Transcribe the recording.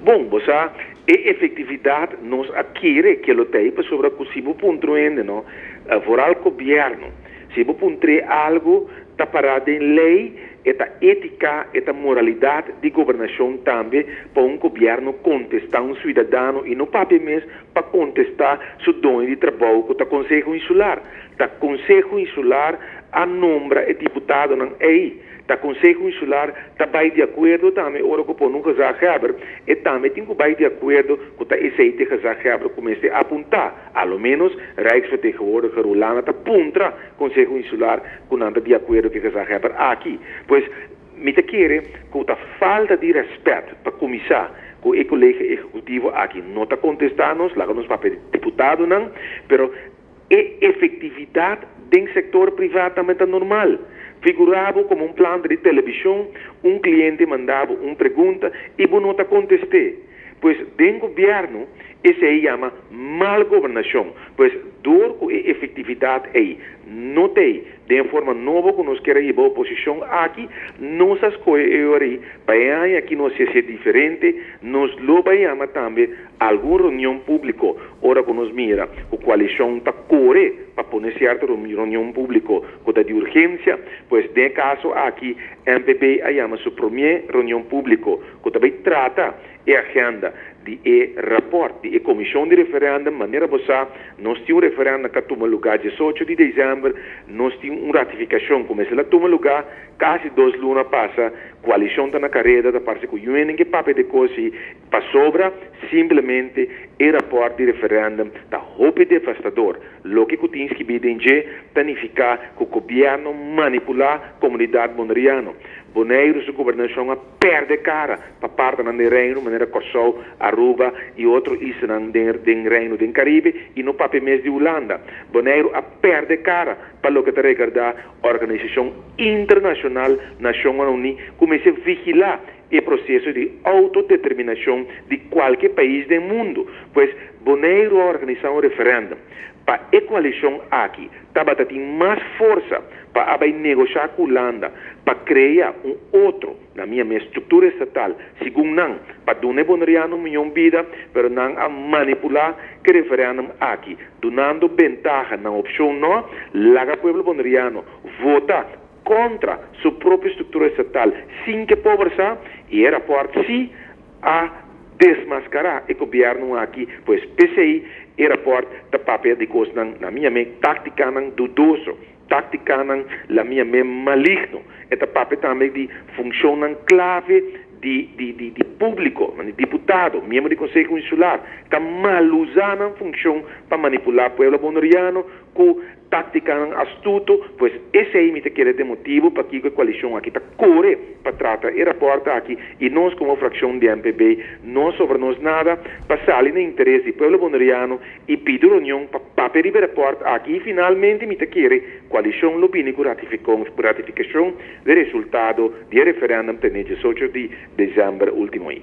Bom, você a efetividade nos adquiere que lo tem sobre o que ponto ainda, não? Fora o governo, se você pontre algo, está parado em lei, esta ética, esta moralidade de governação também, para um governo contestar um cidadão e não para mesmo para contestar seu dono de trabalho com o Conselho Insular. O Conselho Insular a nombra o deputado não é o Conselho Insular está bem de acordo também, ora que por nunca já quebra, e também tem que bem de acordo com o aceite que já quebra comece a apontar, ao menos Rijksvertegenwoordiger Rolanda está aponta Conselho Insular com nada de acordo que já quebra aqui. Pois, me te quer com a falta de respeito para começar com o colégio executivo aqui, não está contestando, lá nos papéis deputado não, pero a efetividade do setor privado também está normal. Figurava como um plano de televisão, um cliente mandava uma pergunta e você não está contestando. Pois, dentro do governo, isso aí chama mal governação. Pois, dor com efetividade aí, não tem, de forma nova que nós queremos ir a oposição aqui, nossas coisas aí, para aqui nós ser diferente, nós lo vamos também alguma reunião pública, ora que nós mira, a coalição está corre para pôr certa reunião pública com a de urgência, pois, de caso aqui, MPP chama sua primeira reunião pública, que também trata a agenda de rapport, de comissão de referendo, maneira você, nós temos um referendo que toma lugar 18 de dezembro, nós temos uma ratificação, começa a tomar lugar, quase 2 lunas passa, coalição está na carreira, da parte que o UN que papel de coisa para sobra, simplesmente o rapport de referendo está roupa devastador, lo que tem que evidenciar, planificar que o governo manipular a comunidade bonariana. Bonaire, sua governação a perde cara para parte do reino, maneira Corsol, Aruba e outros islas do reino do Caribe e no papel mês de Holanda. Bonaire a perde cara para o que te regarda a Organização Internacional Nações Unidas comece a vigilar o processo de autodeterminação de qualquer país do mundo. Pois Bonaire organizar um referendo para a coalição aqui, estava tendo mais força para negociar com a Holanda, para criar outro, na minha estrutura estatal, segundo não, para donar bonariano milhão de vida, pero não a manipular que referendum aqui, donando ventaja na opção não, lá o povo bonariano vota contra sua própria estrutura estatal, sem que pobreza, e era por si a desmascarar o governo aqui, pois PCI era por da papel de coisa na minha mente tática não dudoso, tática não la minha mente maligno, esta papel também de função clave de público, de deputado, membro do Conselho Insular, que mal usando a função para manipular o povo bonariano com tática astuto, pois esse aí me quer de motivo para que a coalição aqui está corre para tratar e reporta aqui e nós como fração de MPB não sobre nós nada para sair no interesse do povo bonariano e pedir reunião para pedir reporte aqui e finalmente me quer coalição lobínico ratificação do resultado do referendum de 18 de dezembro último aí.